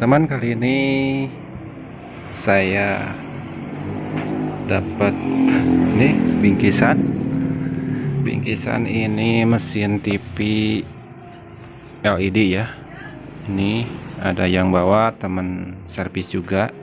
teman-teman, kali ini saya dapat ini bingkisan ini mesin TV LED ya. Ini ada yang bawa teman servis juga,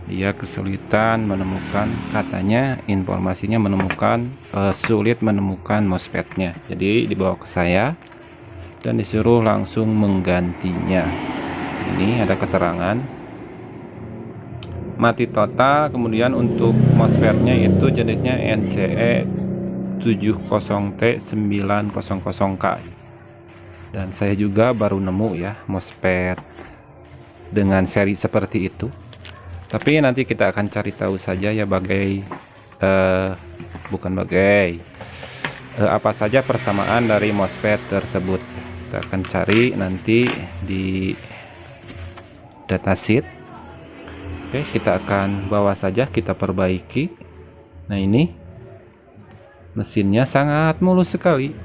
dia kesulitan menemukan, katanya informasinya menemukan sulit menemukan MOSFET-nya, jadi dibawa ke saya dan disuruh langsung menggantinya. Ini ada keterangan mati total, kemudian untuk MOSFET-nya itu jenisnya NCE 70T900K, dan saya juga baru nemu ya MOSFET dengan seri seperti itu. Tapi nanti kita akan cari tahu saja ya apa saja persamaan dari MOSFET tersebut. Kita akan cari nanti di datasheet. Oke, kita akan bawa saja, kita perbaiki. Nah, ini mesinnya sangat mulus sekali.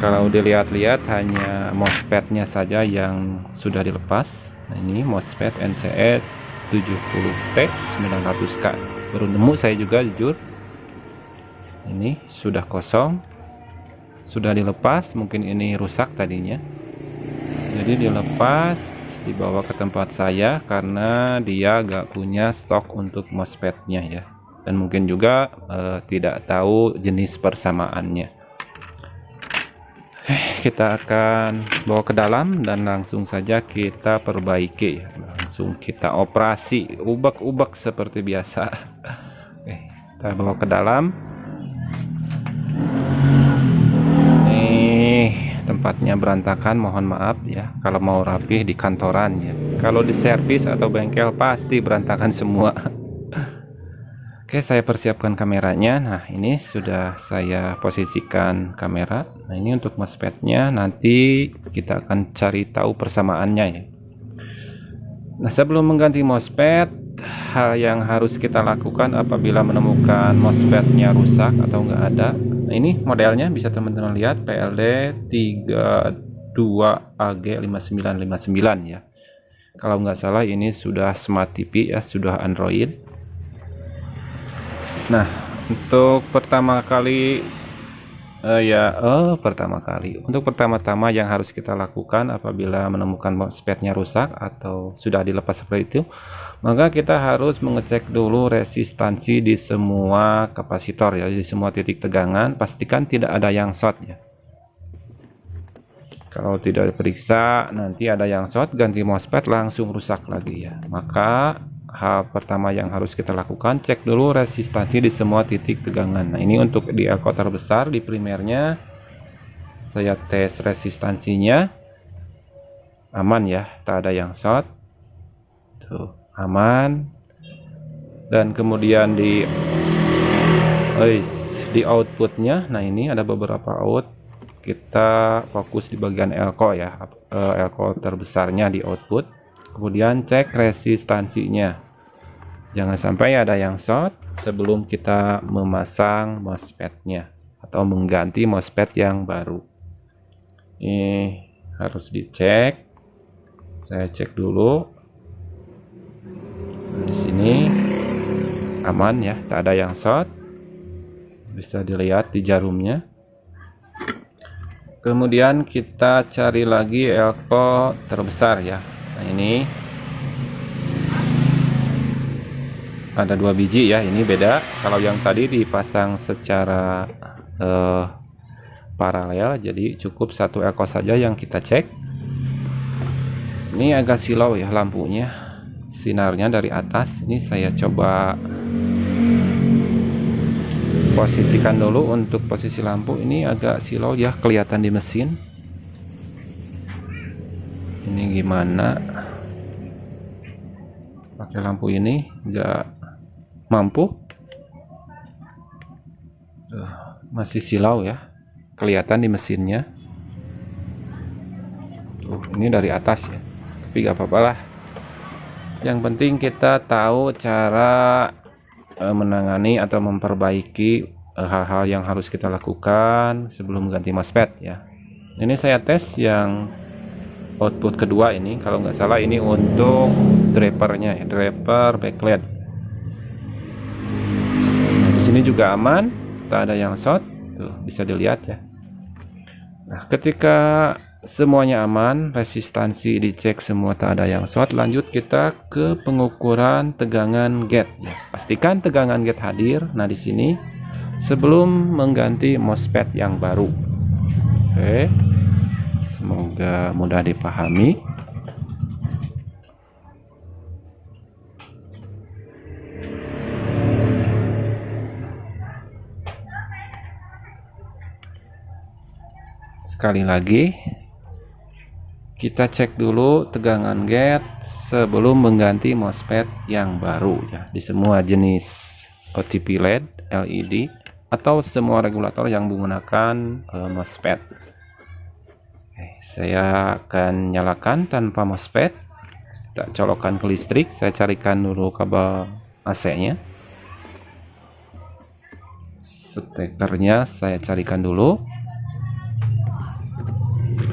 Kalau dilihat-lihat hanya MOSFET-nya saja yang sudah dilepas. Nah, ini MOSFET NCE 70T900K. Baru nemu saya juga, jujur. Ini sudah kosong, sudah dilepas. Mungkin ini rusak tadinya, jadi dilepas, dibawa ke tempat saya karena dia gak punya stok untuk MOSFET-nya ya, dan mungkin juga tidak tahu jenis persamaannya. Kita akan bawa ke dalam dan langsung saja kita perbaiki ya. Langsung kita operasi, ubak-ubak seperti biasa. Oke, kita bawa ke dalam. Tempatnya berantakan, mohon maaf ya. Kalau mau rapih di kantoran ya, kalau di servis atau bengkel pasti berantakan semua. Oke, saya persiapkan kameranya. Nah, ini sudah saya posisikan kamera. Nah, ini untuk MOSFET-nya, nanti kita akan cari tahu persamaannya ya. Nah, sebelum mengganti MOSFET, hal yang harus kita lakukan apabila menemukan MOSFET-nya rusak atau nggak ada. Nah, ini modelnya bisa teman-teman lihat, PLD 32AG5959 ya. Kalau nggak salah ini sudah Smart TV ya, sudah Android. Nah, untuk pertama pertama-tama yang harus kita lakukan apabila menemukan MOSFET-nya rusak atau sudah dilepas seperti itu, maka kita harus mengecek dulu resistansi di semua kapasitor ya, di semua titik tegangan. Pastikan tidak ada yang short ya. Kalau tidak diperiksa, nanti ada yang short, ganti MOSFET langsung rusak lagi ya. Maka hal pertama yang harus kita lakukan, cek dulu resistansi di semua titik tegangan. Nah, ini untuk di elko terbesar, di primernya saya tes resistansinya aman ya, tak ada yang short tuh, aman. Dan kemudian di outputnya, nah ini ada beberapa out, kita fokus di bagian elko ya, elko terbesarnya di output. Kemudian cek resistansinya, jangan sampai ada yang short sebelum kita memasang MOSFET-nya atau mengganti MOSFET yang baru. Ini harus dicek. Saya cek dulu. Di sini aman ya, tak ada yang short. Bisa dilihat di jarumnya. Kemudian kita cari lagi elko terbesar ya. Nah, ini ada 2 biji ya, ini beda. Kalau yang tadi dipasang secara paralel, jadi cukup satu elko saja yang kita cek. Ini agak silau ya lampunya, sinarnya dari atas. Ini saya coba posisikan dulu. Untuk posisi lampu ini agak silau ya, kelihatan di mesin. Ini gimana pakai lampu ini, nggak mampu. Masih silau ya, kelihatan di mesinnya. Ini dari atas ya, tapi nggak apa-apa lah. Yang penting kita tahu cara menangani atau memperbaiki hal-hal yang harus kita lakukan sebelum ganti MOSFET ya. Ini saya tes yang output kedua ini, kalau nggak salah ini untuk drivernya ya, driver backlight. Nah, di sini juga aman, tak ada yang short, tuh bisa dilihat ya. Nah, ketika semuanya aman, resistansi dicek semua tak ada yang short, lanjut kita ke pengukuran tegangan gate ya. Pastikan tegangan gate hadir. Nah, di sini sebelum mengganti MOSFET yang baru. Oke. Semoga mudah dipahami. Sekali lagi, kita cek dulu tegangan gate sebelum mengganti MOSFET yang baru ya, di semua jenis OTP LED, LED, atau semua regulator yang menggunakan MOSFET. Oke, saya akan nyalakan tanpa MOSFET. Kita colokkan ke listrik. Saya carikan dulu kabel AC-nya. Stekernya saya carikan dulu.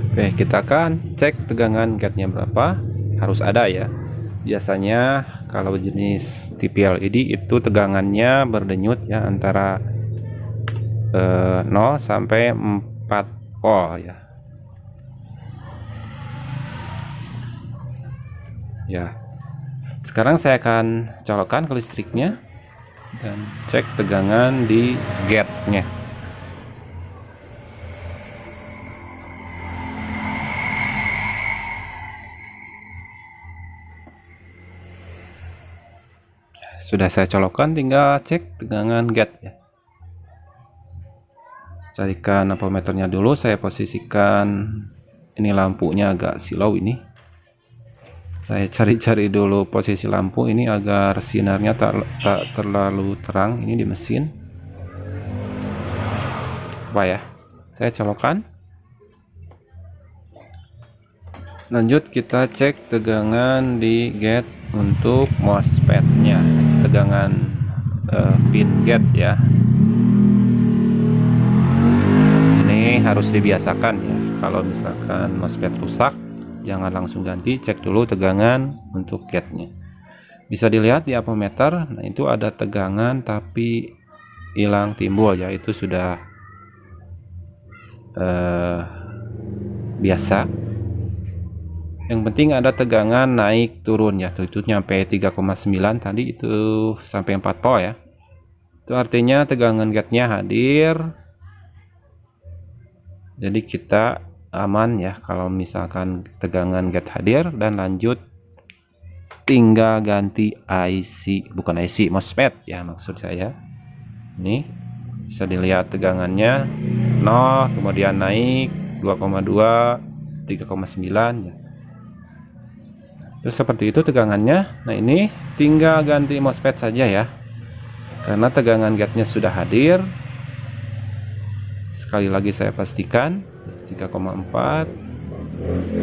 Oke, kita akan cek tegangan gate-nya berapa. Harus ada ya. Biasanya kalau jenis TV LED itu tegangannya berdenyut ya, antara 0 sampai 4 volt ya. Ya. Sekarang saya akan colokkan ke listriknya dan cek tegangan di gate-nya. Sudah saya colokkan, tinggal cek tegangan gate ya. Carikan ampermeternya dulu, saya posisikan ini lampunya agak silau ini. Saya cari-cari dulu posisi lampu ini agar sinarnya tak terlalu terang ini di mesin. Apa ya? Saya colokkan. Lanjut kita cek tegangan di gate untuk MOSFET-nya. Tegangan pin gate ya. Ini harus dibiasakan ya. Kalau misalkan MOSFET rusak, jangan langsung ganti, cek dulu tegangan untuk gate-nya. Bisa dilihat di ampermeter, nah itu ada tegangan tapi hilang timbul ya, itu sudah biasa. Yang penting ada tegangan naik turun ya, itu nyampe 3,9 tadi, itu sampai 4 volt ya. Itu artinya tegangan gate-nya hadir. Jadi kita aman ya kalau misalkan tegangan gate hadir, dan lanjut tinggal ganti IC, bukan IC, MOSFET ya maksud saya. Ini bisa dilihat tegangannya 0, kemudian naik 2,2, 3,9 ya. Terus seperti itu tegangannya. Nah, ini tinggal ganti MOSFET saja ya, karena tegangan gate-nya sudah hadir. Sekali lagi saya pastikan 3,4,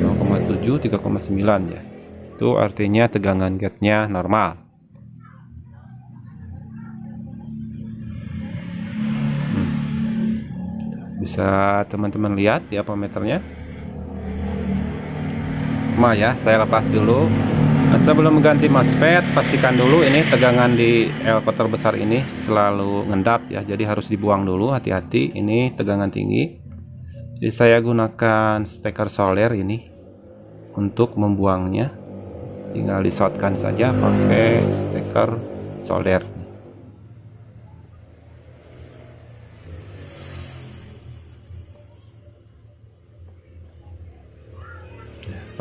0,7, 3,9 ya. Itu artinya tegangan gate-nya normal. Bisa teman-teman lihat di ampermeternya. Ya, saya lepas dulu. Nah, sebelum mengganti MOSFET, pastikan dulu ini tegangan di L-kotor besar ini selalu ngendap ya, jadi harus dibuang dulu, hati-hati, ini tegangan tinggi. Jadi saya gunakan steker solder ini untuk membuangnya, tinggal di-shortkan saja pakai steker solder.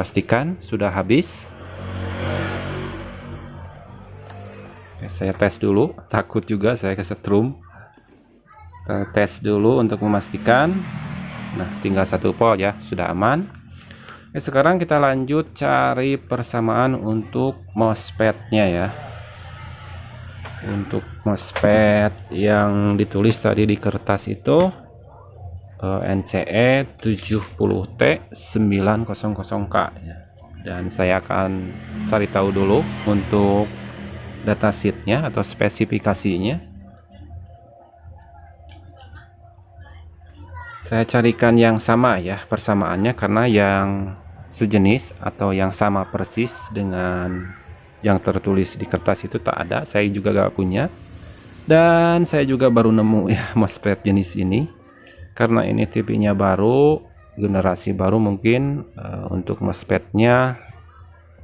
Pastikan sudah habis. Oke, saya tes dulu, takut juga saya kesetrum. Kita tes dulu untuk memastikan. Nah, tinggal 1 volt ya, sudah aman. Sekarang kita lanjut cari persamaan untuk MOSFET-nya ya. Untuk MOSFET yang ditulis tadi di kertas itu NCE 70T 900K ya. Dan saya akan cari tahu dulu untuk datasheetnya atau spesifikasinya. Saya carikan yang sama ya persamaannya, karena yang sejenis atau yang sama persis dengan yang tertulis di kertas itu tak ada. Saya juga gak punya, dan saya juga baru nemu ya MOSFET jenis ini, karena ini TV-nya baru, generasi baru, mungkin untuk MOSFET-nya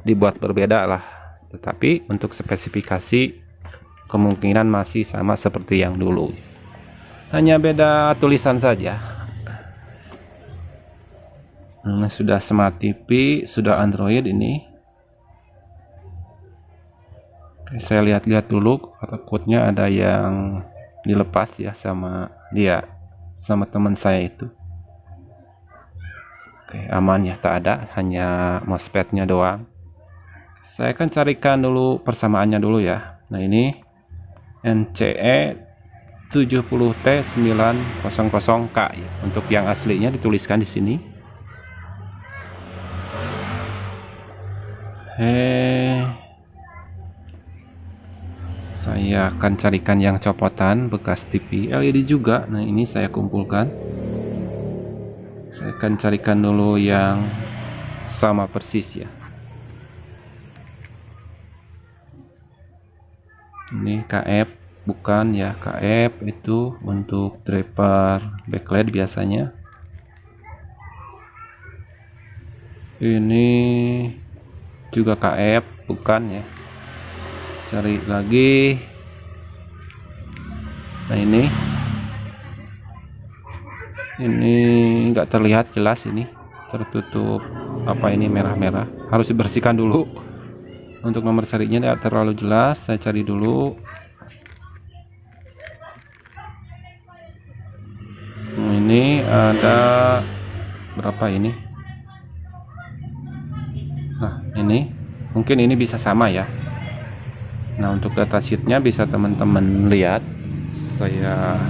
dibuat berbeda lah, tetapi untuk spesifikasi kemungkinan masih sama seperti yang dulu, hanya beda tulisan saja. Sudah smart TV, sudah Android ini. Oke, saya lihat-lihat dulu, takutnya ada yang dilepas ya sama dia, sama teman saya itu. Oke, aman ya, tak ada, hanya MOSFET-nya doang. Saya akan carikan dulu persamaannya dulu ya. Nah, ini NCE 70T900K ya. Untuk yang aslinya dituliskan di sini. Saya akan carikan yang copotan bekas TV LED juga. Nah, ini saya kumpulkan. Saya akan carikan dulu yang sama persis ya. Ini KF, bukan ya, KF itu untuk driver backlight biasanya. Ini juga KF, bukan ya. Cari lagi. Nah, ini nggak terlihat jelas, ini tertutup apa ini merah-merah, harus dibersihkan dulu. Untuk nomor serinya tidak terlalu jelas, saya cari dulu. Ini ada berapa ini? Nah, ini mungkin ini bisa sama ya. Nah, untuk datasheetnya bisa teman-teman lihat, saya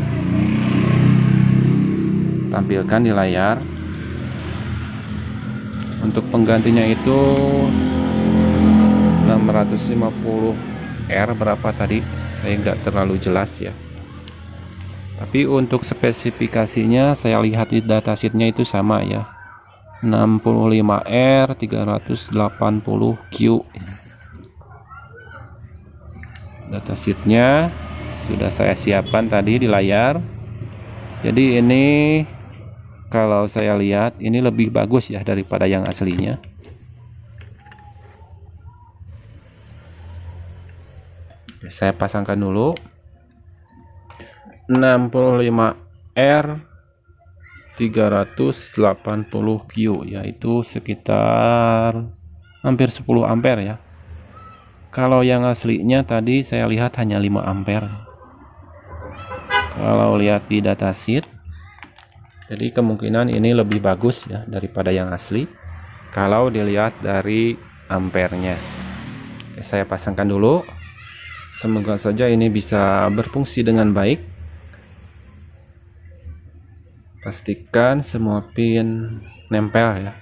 tampilkan di layar. Untuk penggantinya itu 650R berapa tadi, saya nggak terlalu jelas ya. Tapi untuk spesifikasinya saya lihat di datasheetnya itu sama ya, 65R 380Q. Datasheetnya sudah saya siapkan tadi di layar. Jadi ini kalau saya lihat ini lebih bagus ya daripada yang aslinya. Oke, saya pasangkan dulu. 65R 380Q, yaitu sekitar hampir 10 ampere ya. Kalau yang aslinya tadi saya lihat hanya 5 ampere. Kalau lihat di datasheet, jadi kemungkinan ini lebih bagus ya daripada yang asli kalau dilihat dari ampernya. Oke, saya pasangkan dulu. Semoga saja ini bisa berfungsi dengan baik. Pastikan semua pin nempel ya.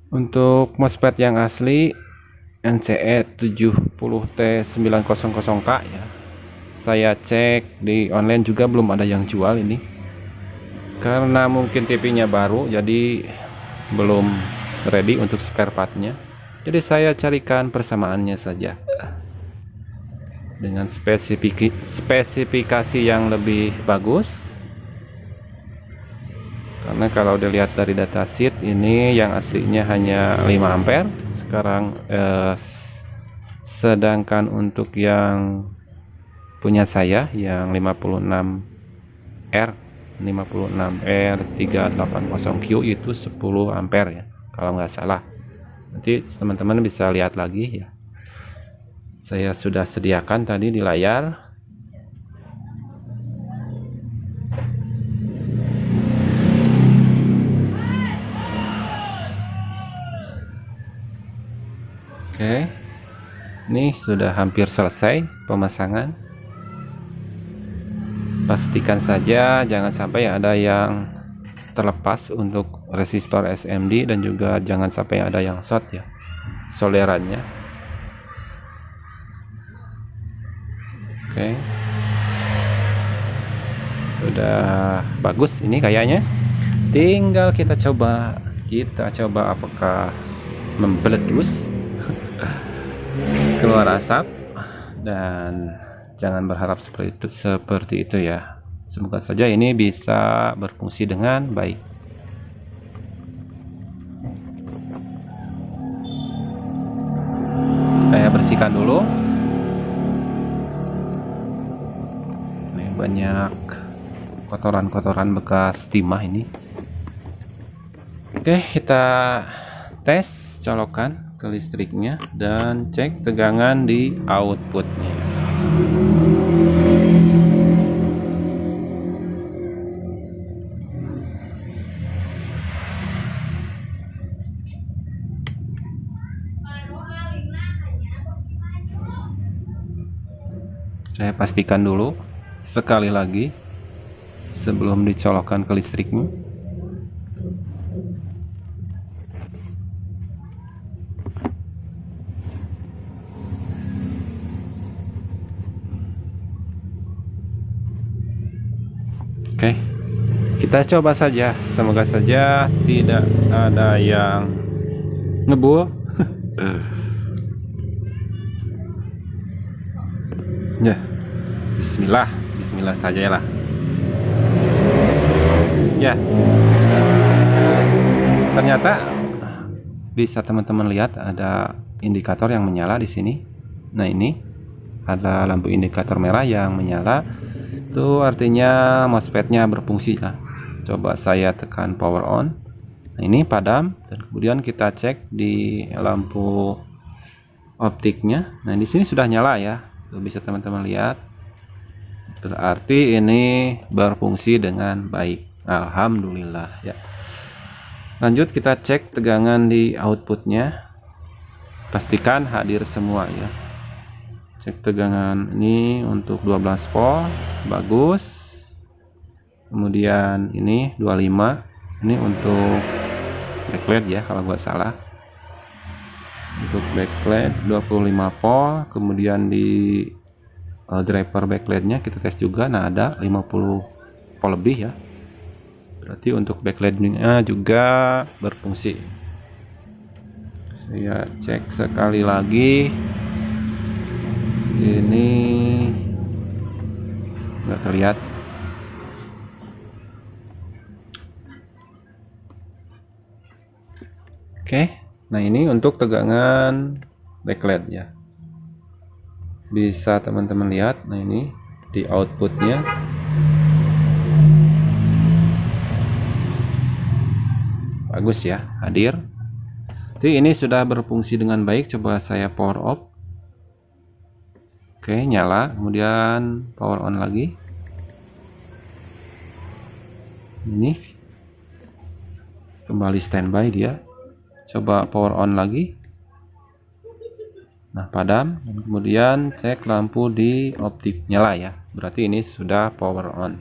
Untuk MOSFET yang asli NCE 70T900K ya, saya cek di online juga belum ada yang jual ini, karena mungkin TV-nya baru jadi belum ready untuk spare partnya. Jadi saya carikan persamaannya saja dengan spesifikasi yang lebih bagus. Karena kalau dilihat dari datasheet ini yang aslinya hanya 5 ampere sekarang, sedangkan untuk yang punya saya yang 56R 380Q itu 10 ampere ya kalau nggak salah. Nanti teman-teman bisa lihat lagi ya, saya sudah sediakan tadi di layar. Oke, ini sudah hampir selesai pemasangan. Pastikan saja jangan sampai ada yang terlepas untuk resistor SMD, dan juga jangan sampai ada yang short ya solderannya. Oke, udah bagus ini kayaknya. Tinggal kita coba apakah membeledus keluar asap, dan jangan berharap seperti itu ya. Semoga saja ini bisa berfungsi dengan baik. Saya bersihkan dulu. Ini banyak kotoran-kotoran bekas timah ini. Oke, kita tes colokan ke listriknya dan cek tegangan di outputnya. Saya pastikan dulu sekali lagi sebelum dicolokkan ke listriknya. Oke, kita coba saja. Semoga saja tidak ada yang ngebul. Ya, Bismillah saja lah. Ya, ternyata bisa teman-teman lihat ada indikator yang menyala di sini. Nah, ini ada lampu indikator merah yang menyala. Itu artinya MOSFET-nya berfungsi lah. Coba saya tekan power on. Nah, ini padam, dan kemudian kita cek di lampu optiknya. Nah, di sini sudah nyala ya. Tuh, bisa teman-teman lihat. Berarti ini berfungsi dengan baik. Alhamdulillah ya. Lanjut kita cek tegangan di outputnya. Pastikan hadir semua ya. Cek tegangan ini untuk 12 volt, bagus. Kemudian ini 25, ini untuk backlight ya kalau nggak salah. Untuk backlight 25 volt, kemudian di driver backlightnya kita tes juga. Nah, ada 50 volt lebih ya. Berarti untuk backlightnya juga berfungsi. Saya cek sekali lagi. Ini nggak terlihat. Oke, nah ini untuk tegangan backlight ya. Bisa teman-teman lihat. Nah, ini di outputnya. Bagus ya, hadir. Jadi ini sudah berfungsi dengan baik. Coba saya power off. Oke, nyala, kemudian power on lagi. Ini kembali standby dia. Coba power on lagi. Nah, padam, dan kemudian cek lampu di optik nyala ya. Berarti ini sudah power on.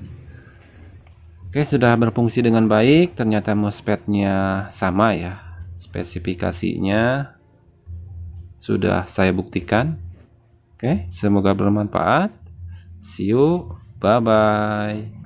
Oke, sudah berfungsi dengan baik. Ternyata MOSFET-nya sama ya. Spesifikasinya sudah saya buktikan. Oke, semoga bermanfaat. See you, bye bye.